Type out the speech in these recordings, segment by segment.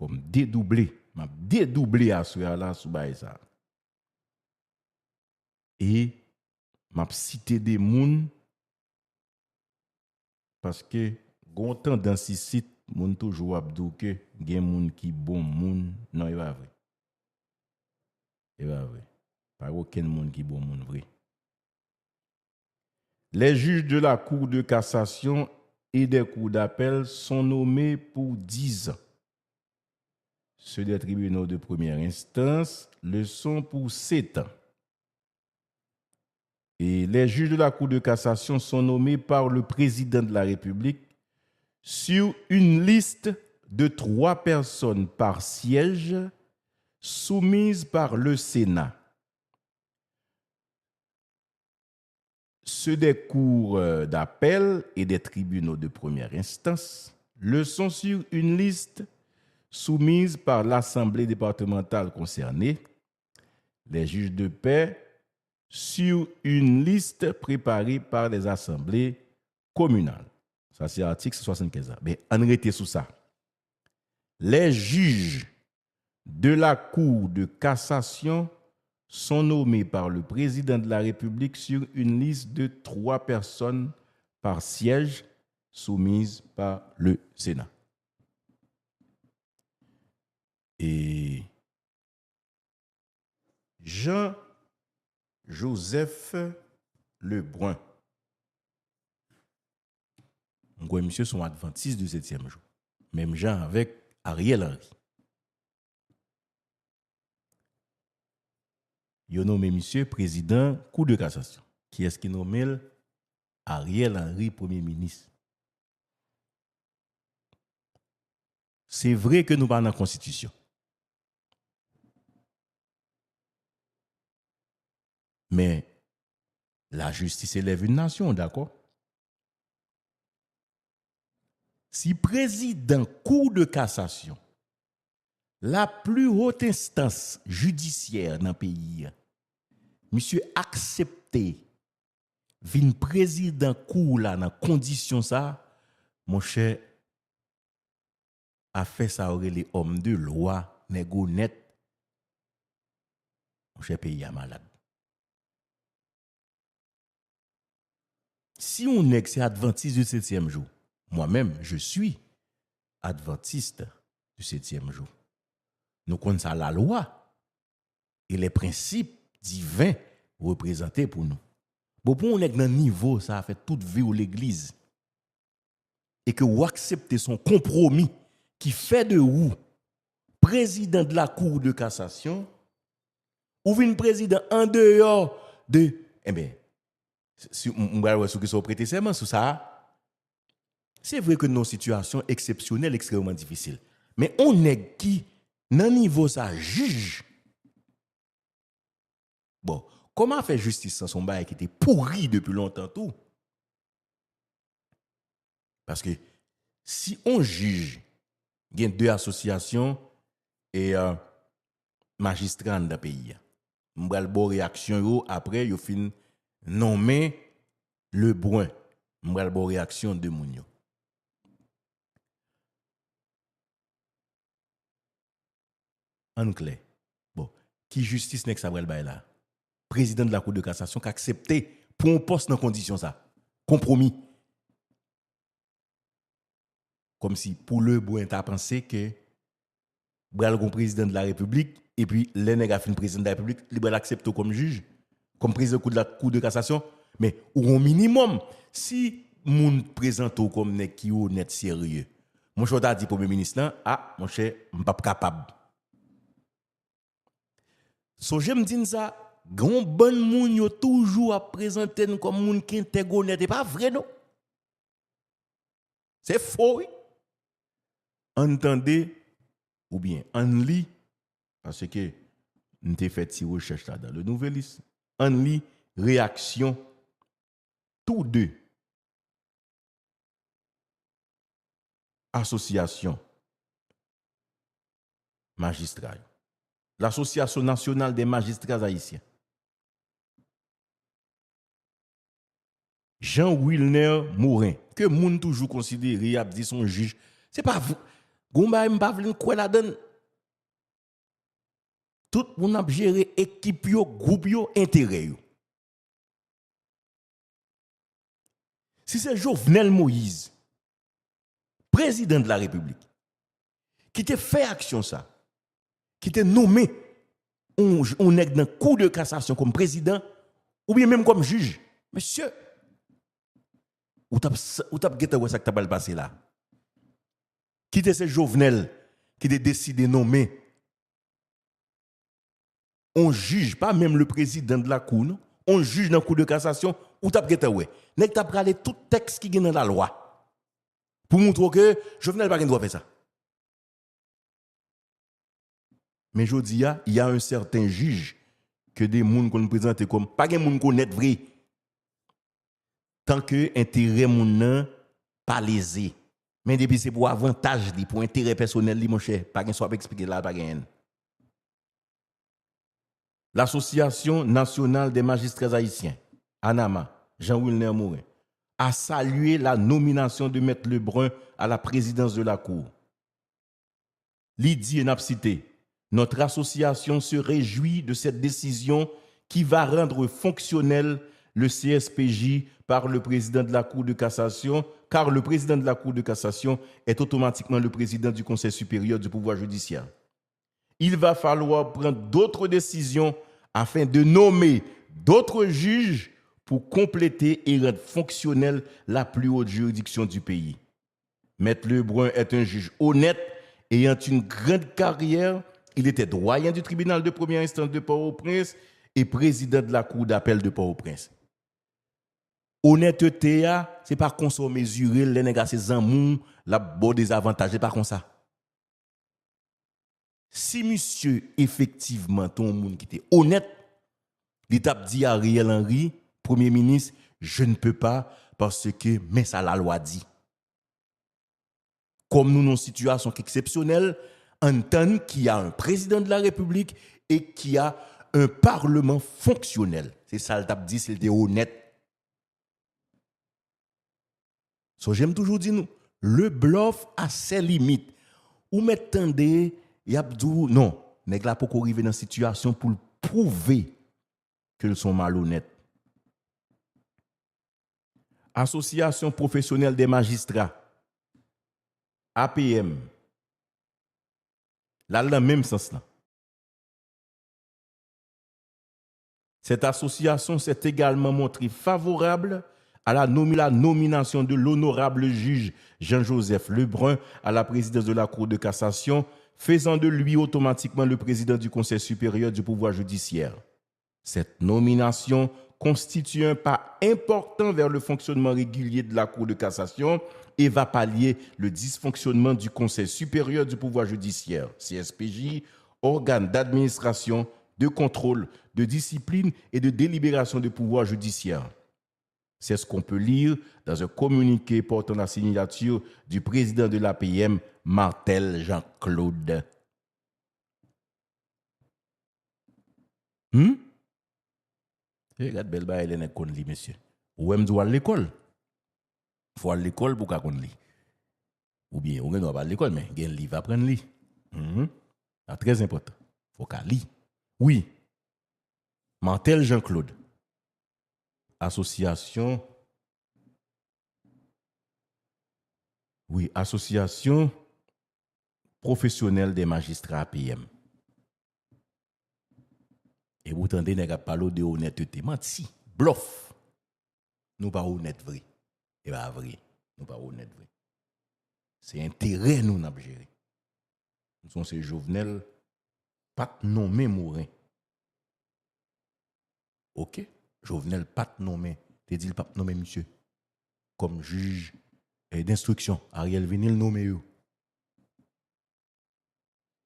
faut me dédoubler. M'a dédoubler à ce là sous bail ça. Et m'a cité des moun parce que gon tendance ici moun toujours abdou que gen moun qui bon moun non il pas vrai. Il pas vrai. Pas aucun moun qui bon moun vrai. Les juges de la Cour de cassation et des cours d'appel sont nommés pour 10 ans. Ceux des tribunaux de première instance le sont pour 7 ans. Et les juges de la Cour de cassation sont nommés par le président de la République sur une liste de 3 personnes par siège soumise par le Sénat. Ceux des cours d'appel et des tribunaux de première instance le sont sur une liste soumise par l'Assemblée départementale concernée, les juges de paix sur une liste préparée par les assemblées communales. Ça, c'est l'article 75. Mais en réalité sous ça. Les juges de la Cour de cassation sont nommés par le président de la République sur une liste de 3 personnes par siège soumise par le Sénat. Et Jean-Joseph Lebrun. Monsieur sont adventistes du 7e jour. Même Jean avec Ariel Henry. Il a nommé monsieur président Cour de cassation. Qui est-ce qui nomme Ariel Henry, premier ministre? C'est vrai que nous parlons dans la Constitution. Mais la justice élève une nation, d'accord? Si président Cour de cassation, la plus haute instance judiciaire dans le pays, monsieur accepté, vin président Cour là dans condition ça, mon cher, a fait ça aurait les hommes de loi, négo net, mon cher pays est malade. Si on est c'est adventiste du 7e jour, moi-même, je suis adventiste du 7e jour. Nous connaissons la loi et les principes divins représentés pour nous. Bon, pour on est dans niveau, ça a fait toute vie ou l'église. Et que vous acceptez son compromis qui fait de vous président de la Cour de cassation ou une président en dehors de. Eh bien, si on va ceux qui sont prêtés serment sur ça, c'est vrai que nos situations exceptionnelles, extrêmement difficiles. Mais on est qui, dans niveau ça, juge. Bon, comment faire justice sans son bail qui était pourri depuis longtemps tout? Parce que si on juge, il y a 2 associations et magistrats dans le pays. On va le réaction après yo fin nommer le Brun. On va le réaction de Mounio. En clair. Bon, qui justice n'est que ça va le bail là? Président de la Cour de cassation qui a accepté pour un poste dans condition ça. Compromis. Comme si pour le Brun t'as pensé que bral gon président de la République et puis les nèg a fin président de la République, il va l'accepter comme juge, comme président de la Cour de cassation, mais au minimum si moun présente comme nèg qui honnête sérieux. Mon cher t'a dit premier ministre là, ah mon cher, m'pas capable. So j'aime dire ça, grand bon moun yo toujours à présenter comme moun qui intègre honnête, et pas vrai non. C'est faux oui. Entendez ou bien en lit parce que nous avons fait une recherche là dans le Nouvelliste. En lit réaction tous deux associations magistrats. L'Association nationale des magistrats haïtiens. Jean Wilner Morin, que moun toujours considéré a dit son juge. C'est pas vous. Goumba m'pa vle quoi la donne. Tout moun a géré équipe yo, groupe yo, intérêt yo. Si c'est Jovenel Moïse, président de la République, qui te fait action ça, qui te nommé on est dans cour de cassation comme président ou bien même comme juge, monsieur, ou t'as gêté ça que t'as pas passé là. Qui te ce Jovenel qui te décide de nommer on juge pas même le président de la cour, non? On juge dans la cour de cassation ou t'as gêté ouais. Nèg t'a pralé tout texte qui est dans la loi pour montrer que Jovenel pas doit faire ça. Mais je dis, il y a un certain juge que des gens qu'on présente comme pas des gens qu'on est vrai. Tant que intérêt moun pas lésé. Mais depuis c'est pour avantage pour intérêt personnel mon cher, pas gain soit expliquer là pas gain. L'Association nationale des magistrats haïtiens, ANAMA, Jean-Wilner Mourin, a salué la nomination de Maître Lebrun à la présidence de la Cour. Lydie Napsité, notre association se réjouit de cette décision qui va rendre fonctionnel le CSPJ par le président de la Cour de cassation, car le président de la Cour de cassation est automatiquement le président du Conseil supérieur du pouvoir judiciaire. Il va falloir prendre d'autres décisions afin de nommer d'autres juges pour compléter et rendre fonctionnelle la plus haute juridiction du pays. Maître Lebrun est un juge honnête, ayant une grande carrière. Il était doyen du tribunal de première instance de Port-au-Prince et président de la Cour d'appel de Port-au-Prince. Honnêteté, ce n'est pas qu'on soit mesuré, les nègres, c'est zamou, la bonne des avantages, ce n'est pas comme ça. Si monsieur, effectivement, ton monde qui était honnête, l'État dit à Ariel Henry, Premier ministre, je ne peux pas parce que, mais ça la loi dit. Comme nous, dans une situation exceptionnelle, entend qu'il y a un président de la République et qu'il y a un parlement fonctionnel. C'est ça le tap dit, c'est le honnête. So, j'aime toujours dire nous, le bluff a ses limites. Ou m'attendez, y a dit non, nèg la pas arriver dans une situation pour prouver qu'ils sont malhonnêtes. Association professionnelle des magistrats, APM, là, dans le même sens là. Cette association s'est également montrée favorable à la nomination de l'honorable juge Jean-Joseph Lebrun à la présidence de la Cour de cassation, faisant de lui automatiquement le président du Conseil supérieur du pouvoir judiciaire. Cette nomination constitue un pas important vers le fonctionnement régulier de la Cour de cassation et va pallier le dysfonctionnement du Conseil supérieur du pouvoir judiciaire, CSPJ, organe d'administration, de contrôle, de discipline et de délibération de pouvoir judiciaire. C'est ce qu'on peut lire dans un communiqué portant la signature du président de l'APM, Martel Jean-Claude. Regarde, belle baille, elle est qu'on lit, monsieur. Ou même doit à l'école. Il faut aller à l'école pour qu'on lit. Ou bien, on ne doit pas à l'école, mais il y a un livre à apprendre à lire. C'est très important. Il faut qu'on lit. Oui. Martel Jean-Claude. Association. Oui, association professionnelle des magistrats APM. Et vous entendez, nous parlons de honnêteté. Menti, bluff. Nous pas honnêtes vrai. Et pas vrai. Nous pas honnêtes vrai. C'est intérêt nous n'a gérer. Nous sommes ces Jovenel, pas nommé Mourin. OK? Jovenel pas nommé. Tu dis pas nommé monsieur comme juge d'instruction. Ariel Venil nommé yo.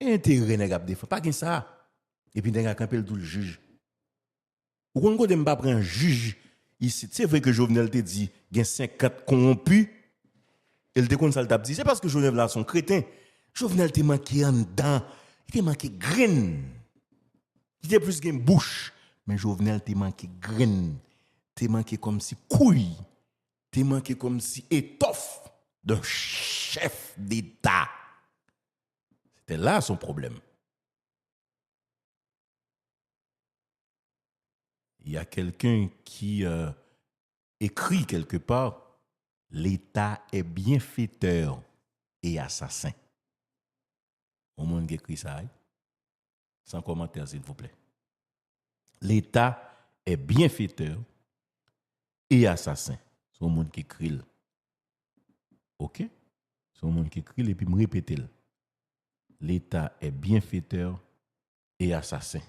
Intérêt n'a défense. Pas que ça. Et puis n'a campé tout le juge. Ou qu'on ne pas prendre un juge ici. C'est vrai que Jovenel te dit il y a 50 corrompus. Il te ça t'a dit c'est parce que Jovenel là son crétin. Jovenel te manqué en dedans. Il te manqué graine. Il te plus qu'une bouche. Mais Jovenel te manqué graine. Te manqué comme si couille. Te manqué comme si étoffe d'un chef d'État. C'était là son problème. Il y a quelqu'un qui écrit quelque part, l'État est bienfaiteur et assassin. Au monde qui écrit ça, sans commentaire s'il vous plaît. L'État est bienfaiteur et assassin. C'est au monde qui écrit. OK? C'est au monde qui écrit et puis me répéter. L'État est bienfaiteur et assassin.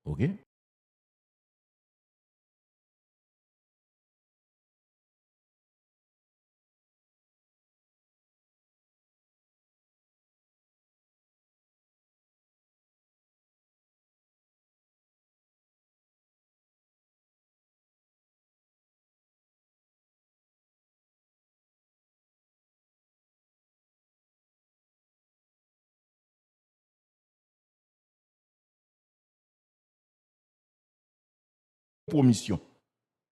OK? Promission.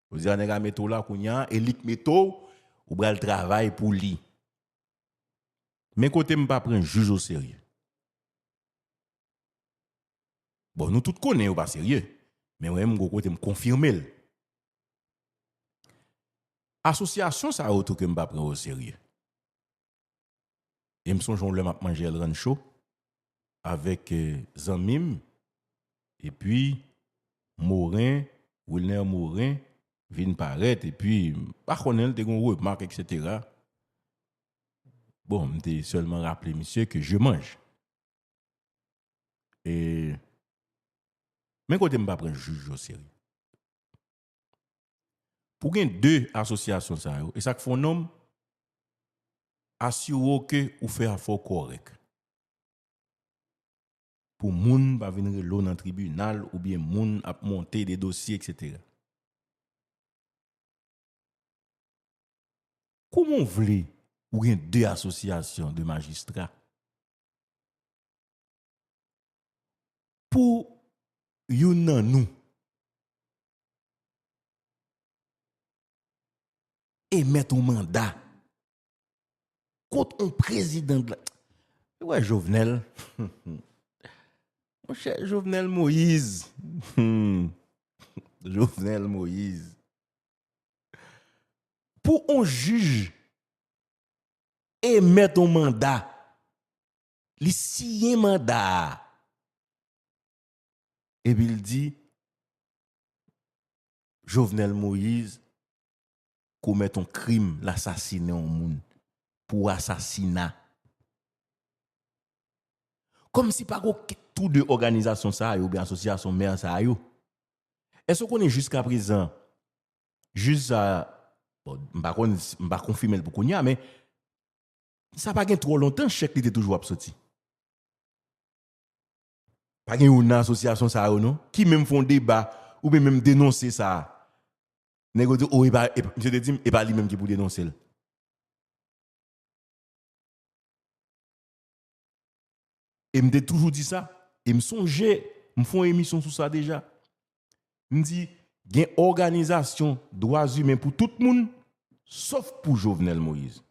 Vous dites, on a métaux là, qu'on y a, et lik métaux, ou bral travail pour lui. Mais côté, je ne pas prendre juge au sérieux. Bon, nous tous connaissons pas sérieux. Mais moi, je côté me confirmer. Association, ça a auto que je ne pas prendre au sérieux. Et je me songe le m'a manger le rancho avec Zamim et puis Morin, Wilner Morin, vient paraître et puis par contre, des remarques, etc. Bon, je seulement rappelé, monsieur, que je mange. Et mais côté, je ne pas prendre juge au sérieux. Pour gagner deux associations, ça, et ça fait un homme, assurer que vous faites un fort correct. Pour moun va venir l'eau dans le tribunal ou bien moun a monter des dossiers, etc. Comment vous voulez ou bien deux associations de magistrats pour yon nan nous émettre un mandat contre un président de la... Ouais, Jovenel. Mon cher Jovenel Moïse. Jovenel Moïse. Pour un juge émettre un mandat, li signe mandat. Et puis il dit, Jovenel Moïse commet un crime, l'assassiner un monde pour assassinat. Comme si pas tout de organisation ça ou bien association mère ça yo. Est-ce qu'on est jusqu'à présent juste bon, m'pa confirmer pour konya mais ça pas gain trop longtemps chèque était toujours sorti. Pas gain une association ça non qui même font débat ou bien même dénoncer ça. Nego dit oh monsieur te dit et pas lui même qui pour dénoncer. Et me toujours dit ça et me songeait me font émission sur ça déjà. Me dit gain organisation droits humains pour tout le monde sauf pour Jovenel Moïse.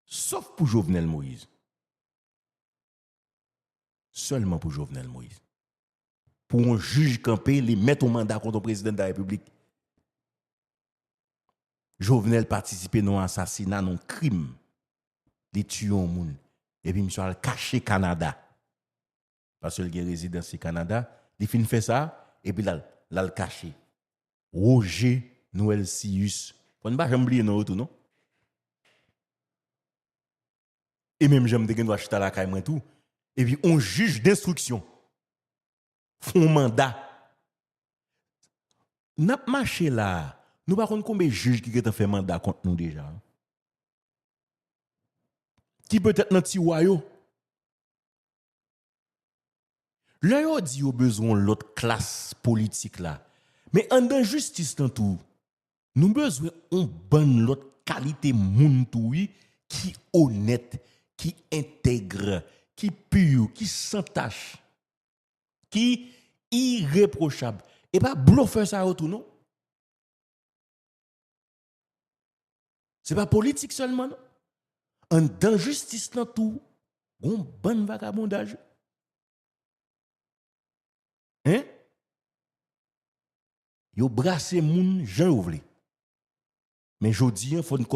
Sauf pour Jovenel Moïse. Seulement pour Jovenel Moïse. Pour un juge campé, les mettre au mandat contre le président de la République. Jovenel participer dans un assassinat, dans un crime. Les tuer au monde. Et puis, monsieur a caché Canada. Parce qu'il a résidence au Canada. Il fin fait ça, et puis là, le caché. Roger Noël Sius. On ne va pas oublier non tout, non? Et même j'aime de gagner acheter la caille tout. Et puis on juge d'instruction. Font mandat. N'a pas marché là. Nous par contre combien de juges qui ont fait mandat contre nous déjà? Qui peut être dans petit royaume? Là, on dit au besoin l'autre classe politique là. Mais en dans justice dans tout, nous besoin on bonne l'autre qualité moun tout oui, qui honnête, qui intègre, qui pur, qui sans tache, qui irréprochable. Et pas bluffeur ça autour non. C'est pas politique seulement non. En dans justice dans tout, on bon vagabondage. Hein? Yo brassé moun Jean ouvlé. Mais jodi il faut une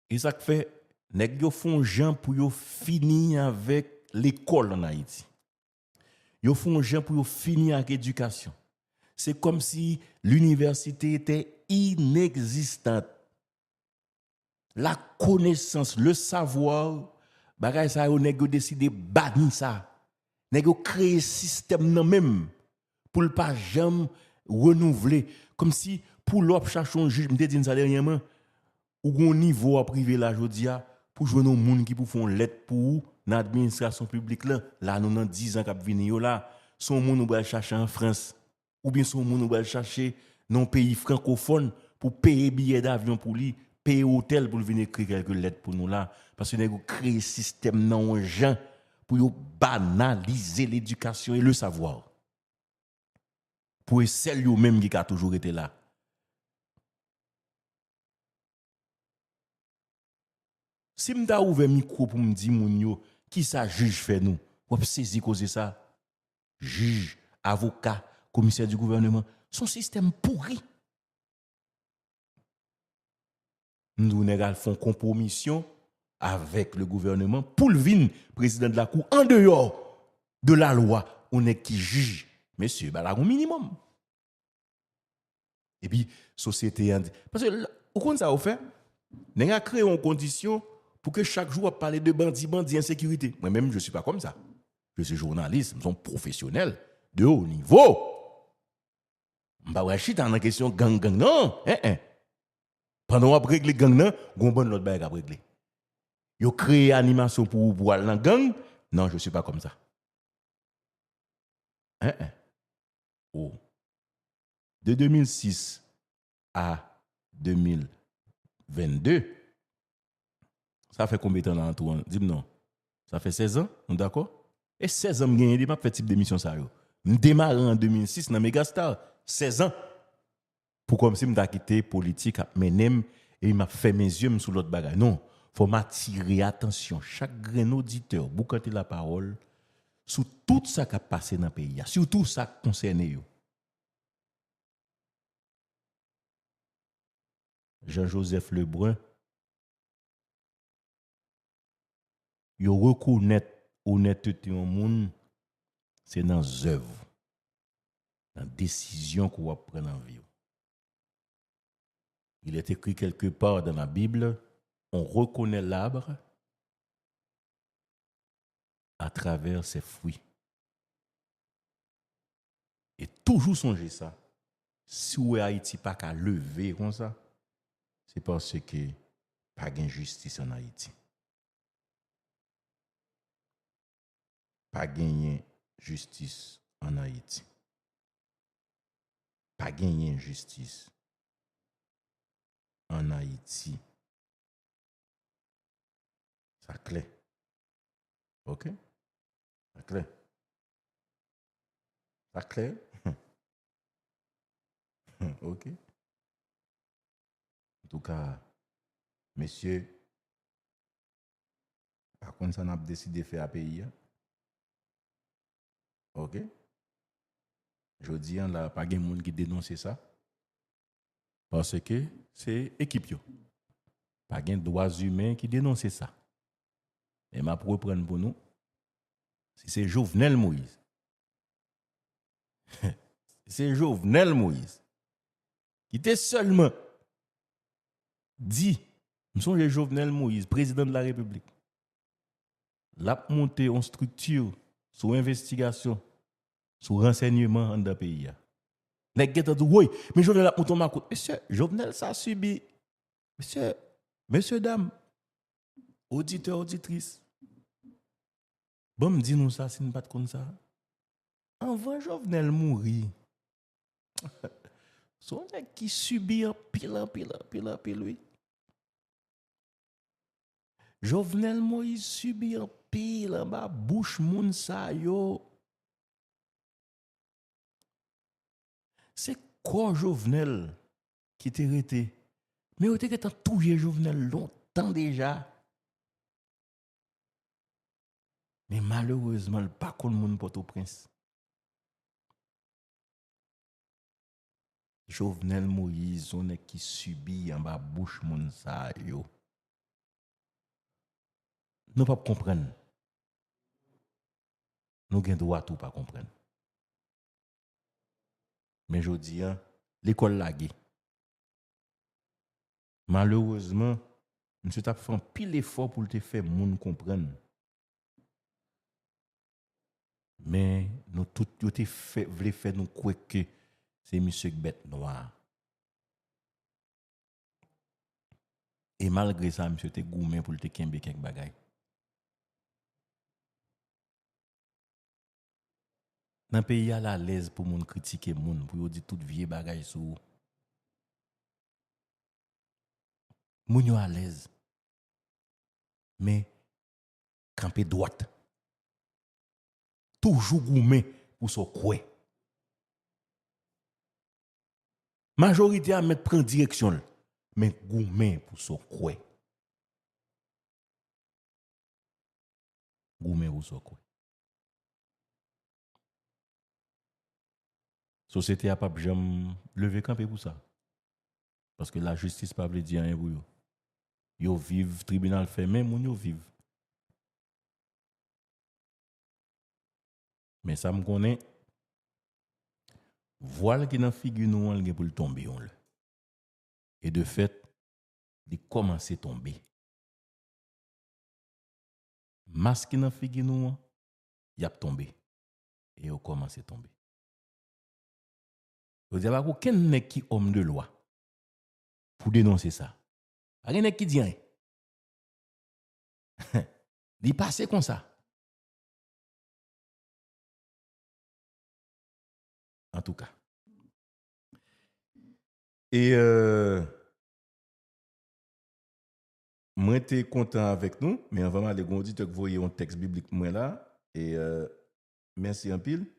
et ça fait nèg yo font gens pour yo finir avec l'école en Haïti. Yo font gens pour yo finir avec l'éducation. C'est comme si l'université était inexistante. La connaissance, le savoir, bagay ça yo nèg yo décidé bannir ça. Nèg yo créer système nan même pour le pas jamais renouveler comme si pour l'op chercher un juge, me dit ça dernièrement ou gon niveau à privé là jodia pour jouer nos monde qui pour font lettre pour l'administration publique là nous dans 10 ans qu'a venir yo là son monde nous va chercher en France ou bien son monde nous va chercher dans pays francophone pour payer billet d'avion pour lui payer hôtel pour venir écrire quelques lettres pour nous là parce que nous créer système nan gens pour yo banaliser l'éducation et le savoir pour celles yo même qui a toujours été là. Si m'da ouvert micro pour me dire moun yo qui ça juge fait nous, ou saisi cause ça. Juge, avocat, commissaire du gouvernement, son système pourri. Nous n'égal font compromission avec le gouvernement pour le vin président de la cour en dehors de la loi, on est qui juge. Monsieur, bah là un minimum. Et puis société parce que au compte ça au fait, n'a a créé une condition pour que chaque jour on parle de bandits, insécurité. Moi-même, je ne suis pas comme ça. Je suis journaliste, je suis professionnel de haut niveau. Je ne vais pas chiter dans la question gang, non. Pendant qu'on règle gang, non, on va l'autre bague à régler. Yo créé animation pour aller dans la gang. Non, je ne suis pas comme ça. Oh. De 2006 à 2022, ça fait combien de temps là, Antoine? Dis-moi non. Ça fait 16 ans, on est d'accord? Et 16 ans, je gagne des fait type d'émission ça. Je démarre en 2006 dans Megastar. 16 ans. Pour comme si je quitté politique, et il m'a fait mes yeux sur l'autre bagaille. Non, il faut m'attirer attention. Chaque grain auditeur, boucanter la parole sur tout ça qui a passé dans le pays, surtout ça qui concerne. Jean-Joseph Lebrun, il reconnaît honnêteté au monde, c'est dans les œuvres, dans les décisions qu'on va prendre en vie. Il est écrit quelque part dans la Bible, on reconnaît l'arbre à travers ses fruits. Et toujours songer ça. Si ou Haïti pas qu'à lever comme ça, c'est parce que pas de justice en Haïti. Pas gagner justice en Haïti. Pas gagner justice en Haïti. Ça clair. OK? Ça clair. Ça clair? OK? En tout cas, messieurs, par contre, ça n'a pas décidé de faire à pays. OK? Je dis, là, pas de monde qui dénonce ça. Parce que c'est équipe. Pas de droits humains qui dénoncent ça. Et ma pour reprendre pour nous, si c'est Jovenel Moïse. C'est Jovenel Moïse qui était seulement dit, nous sommes les Jovenel Moïse, président de la République. L'a monté en structure sur investigation, sur renseignement dans le pays. Nèg geta dit oui, mais Jovenel a monté ma côte. Monsieur, Jovenel ça subi. Monsieur dame, auditeur auditrice. Bon me dit nous ça si nous pas comme ça. Avant Jovenel mourir. Son nèg qui subit en pile, oui. Jovenel Moïse subit en pile en bas bouche moun sa yo. C'est quoi Jovenel qui t'est resté? Mais vous t'es touché Jovenel longtemps déjà. Mais malheureusement, le pas qu'on moun Port-au-Prince. Jovenel Moïse, on est qui subit en bas bouche moun sa yo. Nous pas comprendre. Nous avons droit tout pas comprendre. Mais je dis, l'école lagué. Malheureusement, monsieur t'a fait un pile effort pour te faire moun comprendre. Mais nous tout te fait voulait faire nous croire que c'est monsieur bête noir. Et malgré ça, monsieur te gourmand pour te kembe quelques bagaille. Dans le pays à la l'aise pour moun critiquer moun, pour dire toute vieille bagaille sur moun yo à l'aise. Mais camper droite. Toujours gourmand pour son croix. Majorité à mettre prendre direction, mais gourmand pour son croix. Gourmand pour son croix. Société a pas jamais lever camper pour ça. Parce que la justice pas veut dire rien pour eux. Yo vivent tribunal fermé, moun yo vivent. Mais ça me connaît. Voile qui dans figure nous on pour le tomber on. Et de fait, il commence à tomber. Masque qui dans figure nous il a tombé et il commence à tomber. Vous avez pas aucun nèg qui homme de loi pour dénoncer ça. Pas un nèg qui dit rien. Il passe comme ça. En tout cas. Et moi j'étais content avec nous, mais avant d'aller on dit que vous voyez un texte biblique moi là et merci en pile.